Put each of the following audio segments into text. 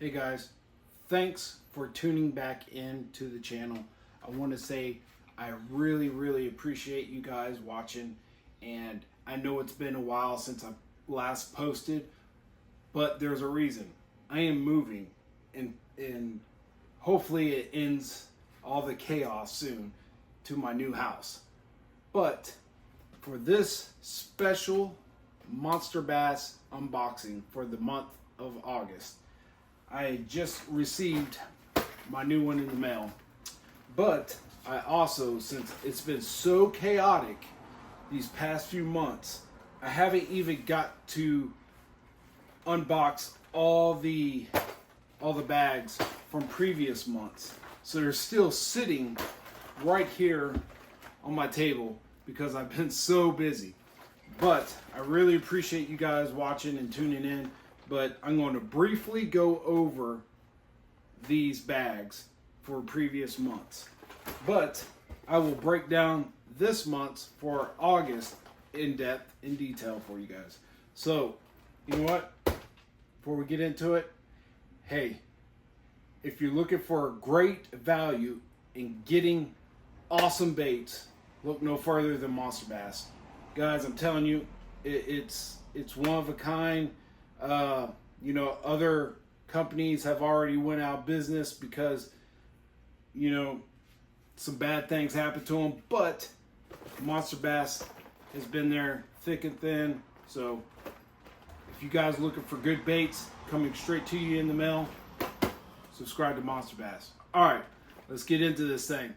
Hey guys, thanks for tuning back into the channel. I want to say I really appreciate you guys watching, and I know it's been a while since I last posted, but there's a reason. I am moving, and hopefully it ends all the chaos soon to my new house. But for this special Monster Bass unboxing for the month of August, I just received my new one in the mail. But I also, since it's been so chaotic these past few months, I haven't even got to unbox all the bags from previous months. So they're still sitting right here on my table because I've been so busy. But I really appreciate you guys watching and tuning in. But I'm going to briefly go over these bags for previous months. But I will break down this month's for August in depth, in detail for you guys. So, you know what? Before we get into it, hey, if you're looking for great value in getting awesome baits, look no further than Monster Bass. Guys, I'm telling you, it's one of a kind. You know, other companies have already went out of business because, you know, some bad things happened to them, but Monster Bass has been there thick and thin. So if you guys are looking for good baits coming straight to you in the mail, subscribe to Monster Bass. All right, let's get into this thing.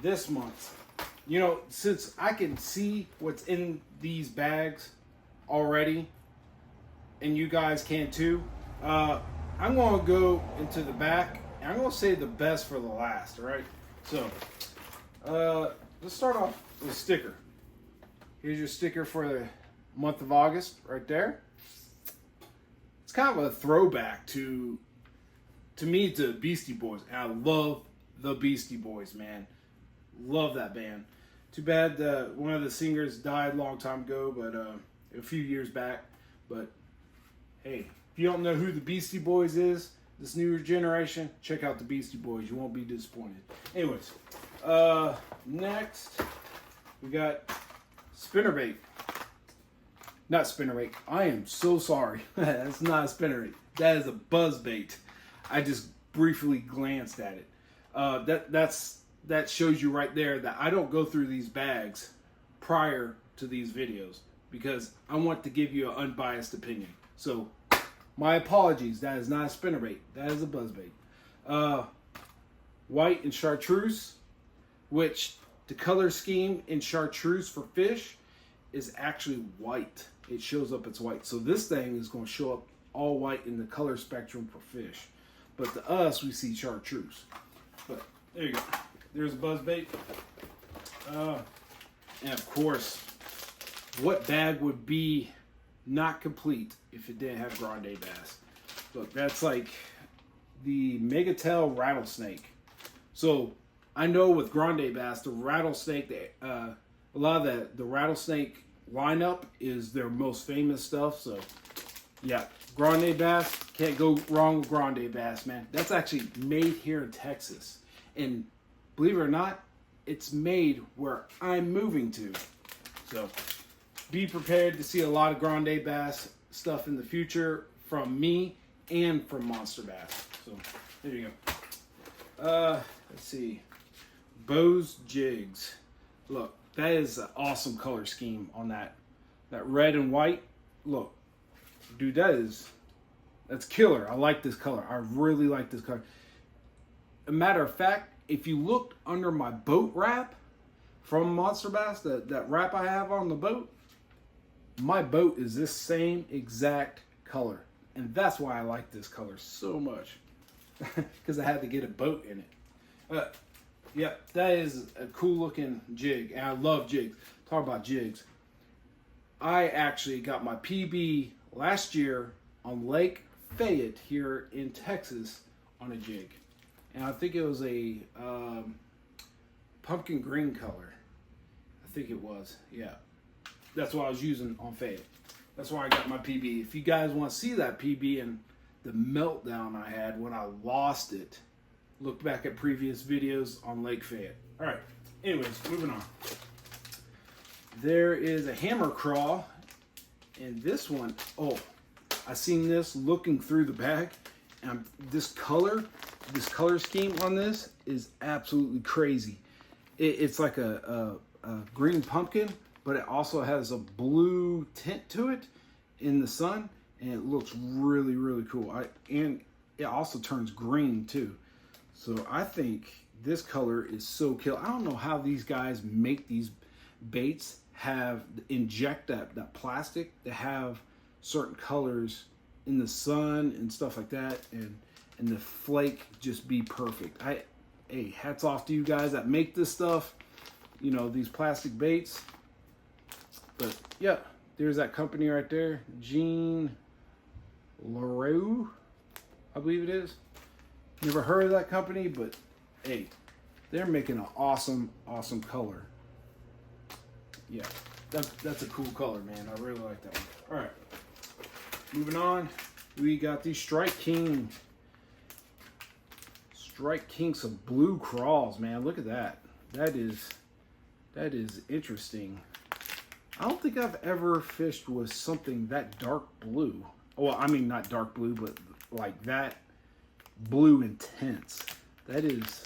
This month, you know, since I can see what's in these bags already, and you guys can too, I'm going to go into the back, and I'm going to save the best for the last, all right? So, let's start off with a sticker. Here's your sticker for the month of August, right there. It's kind of a throwback to me, to Beastie Boys, and I love the Beastie Boys, man. Love that band. Too bad one of the singers died a long time ago, but a few years back. But hey, if you don't know who the Beastie Boys is, this newer generation, check out the Beastie Boys. You won't be disappointed. Anyways, next we got spinnerbait. Not spinnerbait. I am so sorry. That's not a spinnerbait. That is a buzzbait. I just briefly glanced at it. That shows you right there that I don't go through these bags prior to these videos because I want to give you an unbiased opinion. So my apologies. That is not a spinnerbait. That is a buzzbait. White and chartreuse, which the color scheme in chartreuse for fish is actually white. It shows up as white. So this thing is going to show up all white in the color spectrum for fish. But to us, we see chartreuse. But there you go. There's a buzzbait. And of course, what bag would be not complete if it didn't have grande bass? Look, that's like the Megatail rattlesnake. So I know with grande bass, the rattlesnake, a lot of the rattlesnake lineup is their most famous stuff. So yeah, grande bass, can't go wrong with grande bass, man. That's actually made here in Texas. And believe it or not, it's made where I'm moving to. So be prepared to see a lot of grande bass stuff in the future from me and from Monster Bass. So there you go. Let's see. Bose jigs. Look, that is an awesome color scheme on that red and white. Look, dude, that's killer. I like this color. I really like this color. A matter of fact, if you looked under my boat wrap from Monster Bass, that wrap I have on the boat, my boat is this same exact color. And that's why I like this color so much. Because I had to get a boat in it. Yeah, that is a cool looking jig. And I love jigs. Talk about jigs. I actually got my PB last year on Lake Fayette here in Texas on a jig. And I think it was a pumpkin green color. I think it was, yeah. That's what I was using on Fayette. That's why I got my PB. If you guys want to see that PB and the meltdown I had when I lost it. Look back at previous videos on Lake Fayette. All right, anyways, moving on. There is a hammer craw, and this one, oh, I seen this looking through the bag, and this color scheme on this is absolutely crazy. It's like a green pumpkin, but it also has a blue tint to it in the sun, and it looks really, really cool. And it also turns green too. So I think this color is so kill. I don't know how these guys make these baits inject that plastic to have certain colors in the sun and stuff like that, and the flake just be perfect. Hey, hats off to you guys that make this stuff, you know, these plastic baits. But yeah, there's that company right there, Jean Leroux, I believe it is. Never heard of that company, but hey, they're making an awesome color. Yeah, that's a cool color, man. I really like that one. All right, moving on. We got the Strike King. Strike King, some blue crawls, man. Look at that. That is interesting. I don't think I've ever fished with something that dark blue. Well, I mean, not dark blue, but like that blue intense. That is,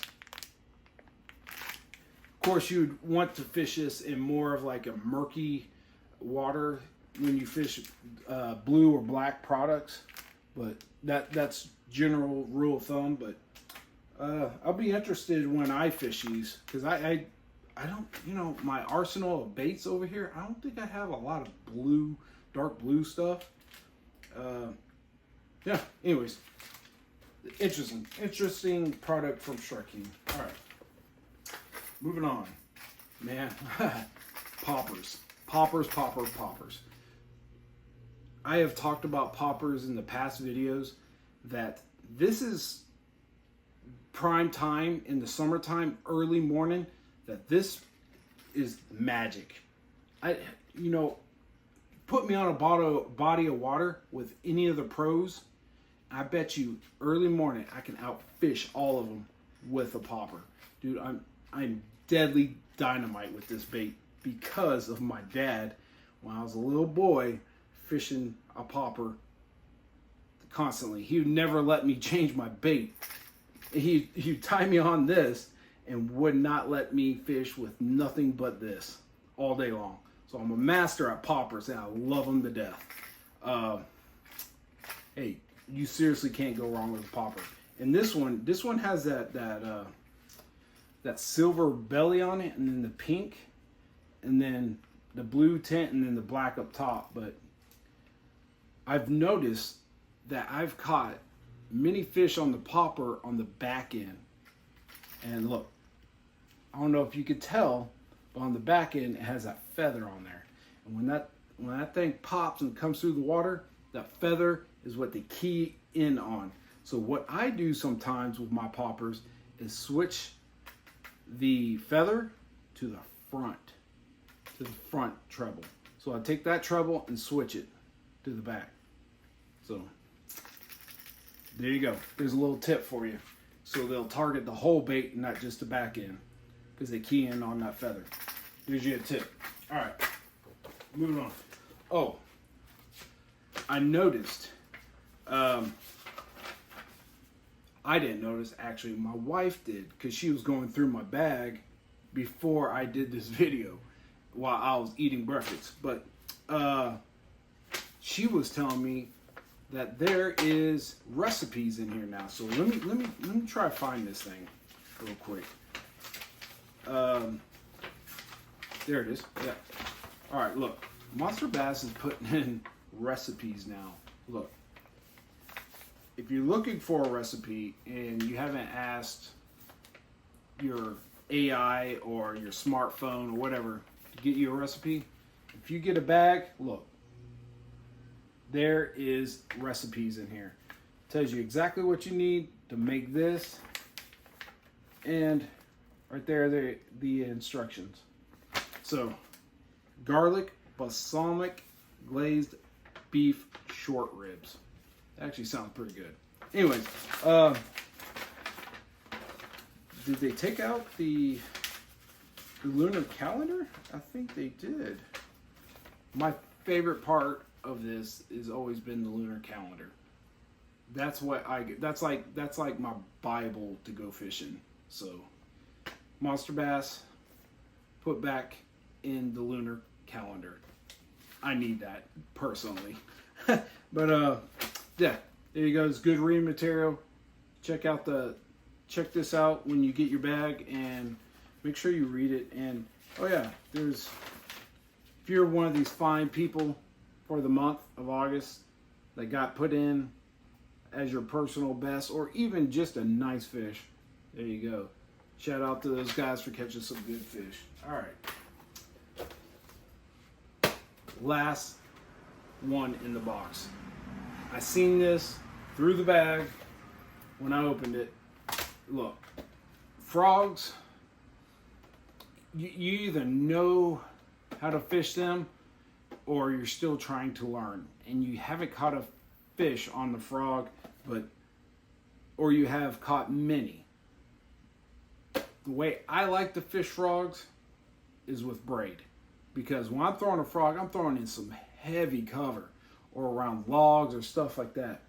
of course, you'd want to fish this in more of like a murky water when you fish blue or black products, but that's general rule of thumb. But I'll be interested when I fish these, because I don't, you know, my arsenal of baits over here, I don't think I have a lot of blue, dark blue stuff. Yeah, anyways, interesting product from Strike King. All right, moving on, man. Poppers. I have talked about poppers in the past videos, that this is prime time in the summertime, early morning, that this is magic. You know, put me on a body of water with any of the pros, I bet you early morning I can outfish all of them with a popper. Dude, I'm deadly dynamite with this bait because of my dad. When I was a little boy fishing a popper constantly, he would never let me change my bait. He'd tie me on this and would not let me fish with nothing but this all day long. So I'm a master at poppers, and I love them to death. Hey, you seriously can't go wrong with a popper. And this one has that silver belly on it, and then the pink, and then the blue tint, and then the black up top. But I've noticed that I've caught many fish on the popper on the back end. And look, I don't know if you could tell, but on the back end it has that feather on there. And when that thing pops and comes through the water, that feather is what they key in on. So what I do sometimes with my poppers is switch the feather to the front treble. So I take that treble and switch it to the back. So there you go. There's a little tip for you. So they'll target the whole bait, not just the back end, because they key in on that feather. Here's you a tip. All right, moving on. Oh, I noticed. I didn't notice, actually. My wife did, because she was going through my bag before I did this video while I was eating breakfast. But she was telling me that there is recipes in here now. So let me try to find this thing real quick. There it is. Yeah. All right, look. MonsterBass is putting in recipes now. Look. If you're looking for a recipe and you haven't asked your AI or your smartphone or whatever to get you a recipe, if you get a bag, look. There is recipes in here. It tells you exactly what you need to make this, and right there are the instructions. So, garlic balsamic glazed beef short ribs. Actually sounds pretty good. Anyways, did they take out the lunar calendar? I think they did. My favorite part of this has always been the lunar calendar. That's what I get. That's like my Bible to go fishing. So, Monster Bass, put back in the lunar calendar. I need that personally. But yeah, there you go. It's good reading material. Check this out when you get your bag and make sure you read it. And oh yeah, if you're one of these fine people for the month of August that got put in as your personal best, or even just a nice fish, there you go. Shout out to those guys for catching some good fish. All right. Last one in the box. I seen this through the bag when I opened it. Look, frogs, you either know how to fish them or you're still trying to learn, and you haven't caught a fish on the frog, or you have caught many. The way I like to fish frogs is with braid, because when I'm throwing a frog, I'm throwing in some heavy cover or around logs or stuff like that.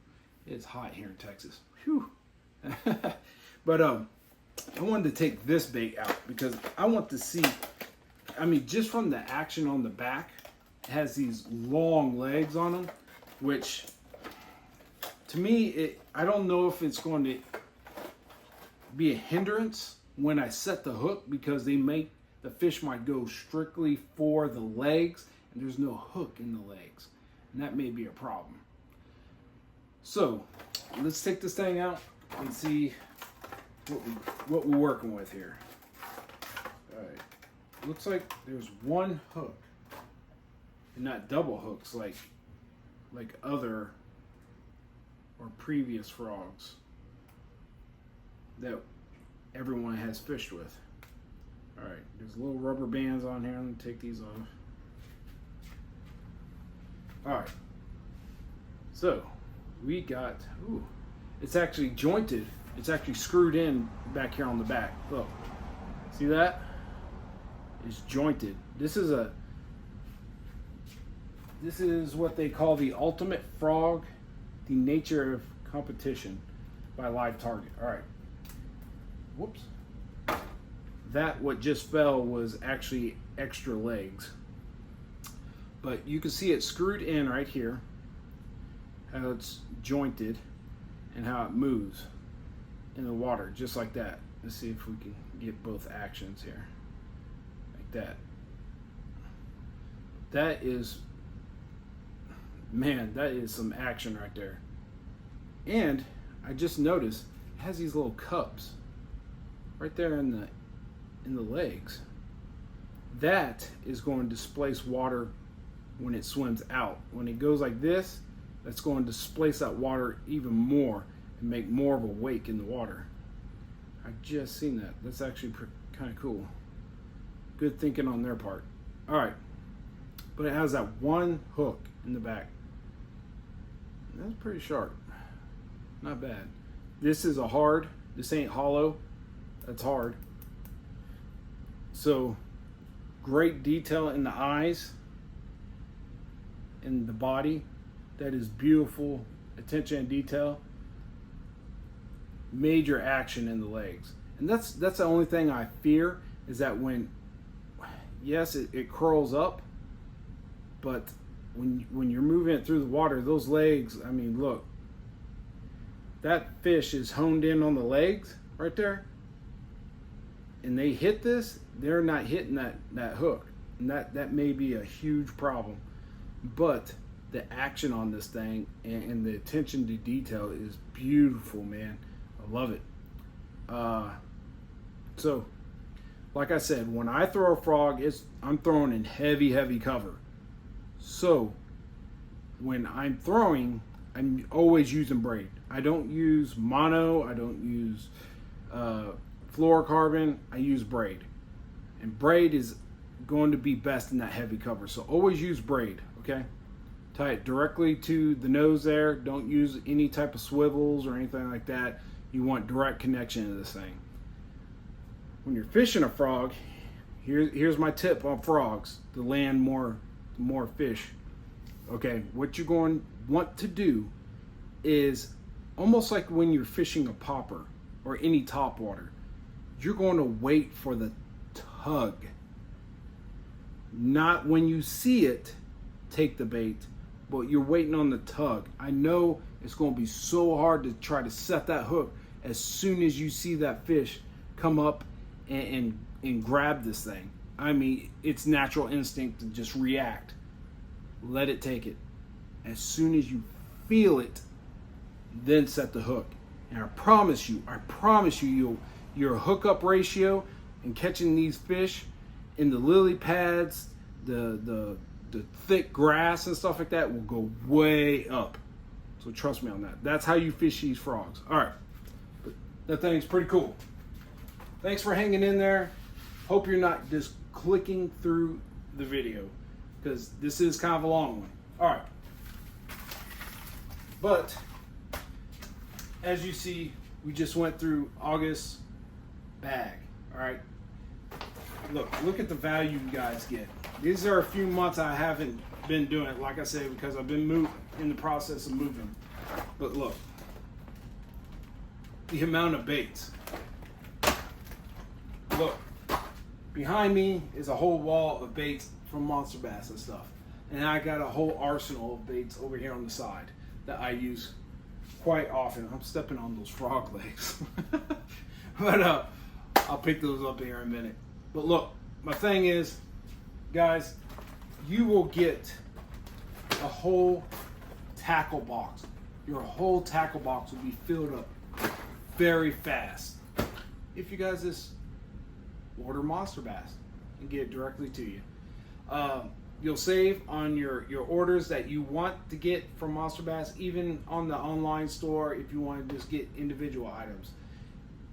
It's hot here in Texas. Whew. But I wanted to take this bait out because I want to see, I mean, just from the action on the back, it has these long legs on them, which to me, I don't know if it's going to be a hindrance when I set the hook, because the fish might go strictly for the legs and there's no hook in the legs, and that may be a problem. So let's take this thing out and see what we're working with here. All right, looks like there's one hook and not double hooks like other or previous frogs that everyone has fished with. All right, there's little rubber bands on here. Let me take these off. All right, so we got, ooh, it's actually jointed. It's actually screwed in back here on the back. Look, see that? It's jointed. This is what they call the Ultimate Frog, The Nature of Competition by Live Target. All right. Whoops. That what just fell was actually extra legs. But you can see it screwed in right here, how it's jointed and how it moves in the water, just like that. Let's see if we can get both actions here. Like that. That is, man, that is some action right there. And I just noticed it has these little cups right there in the legs. That is going to displace water when it swims out. When it goes like this, that's going to displace that water even more and make more of a wake in the water. I just seen that. That's actually kind of cool. Good thinking on their part. All right, but it has that one hook in the back. That's pretty sharp. Not bad. This is this ain't hollow. That's hard. So great detail in the eyes, in the body. That is beautiful attention and detail. Major action in the legs. And that's the only thing I fear, is that when, yes, it curls up, but when you're moving it through the water, those legs, I mean, look, that fish is honed in on the legs right there, and they hit this, they're not hitting that hook, and that may be a huge problem. But the action on this thing and the attention to detail is beautiful, man. I love it. So like I said, when I throw a frog, I'm throwing in heavy cover. So when I'm throwing, I'm always using braid. I don't use mono, I don't use fluorocarbon, I use braid. And braid is going to be best in that heavy cover. So always use braid, okay? Tie it directly to the nose there. Don't use any type of swivels or anything like that. You want direct connection to this thing. When you're fishing a frog, here's my tip on frogs to land more fish. Okay, what you're going to want to do is almost like when you're fishing a popper or any topwater. You're going to wait for the tug. Not when you see it, take the bait, but you're waiting on the tug. I know it's going to be so hard to try to set that hook as soon as you see that fish come up and grab this thing. I mean, it's natural instinct to just react. Let it take it. As soon as you feel it, then set the hook. And I promise you, your hookup ratio in catching these fish in the lily pads, the thick grass and stuff like that will go way up. So trust me on that. That's how you fish these frogs. All right, but that thing's pretty cool. Thanks for hanging in there. Hope you're not just clicking through the video, because this is kind of a long one. All right, but as you see, we just went through August bag. All right, look at the value you guys get. These are a few months I haven't been doing it, like I said, because I've been in the process of moving. But look, the amount of baits. Look, behind me is a whole wall of baits from MonsterBass and stuff. And I got a whole arsenal of baits over here on the side that I use quite often. I'm stepping on those frog legs. But I'll pick those up here in a minute. But look, my thing is, guys, you will get a whole tackle box. Your whole tackle box will be filled up very fast if you guys just order MonsterBass and get it directly to you. You'll save on your orders that you want to get from MonsterBass, even on the online store if you want to just get individual items.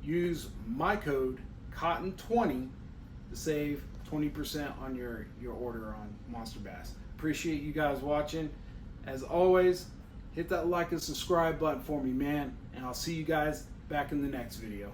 Use my code COTTON20 to save 20% on your order on MonsterBass. Appreciate you guys watching. As always, hit that like and subscribe button for me, man, and I'll see you guys back in the next video.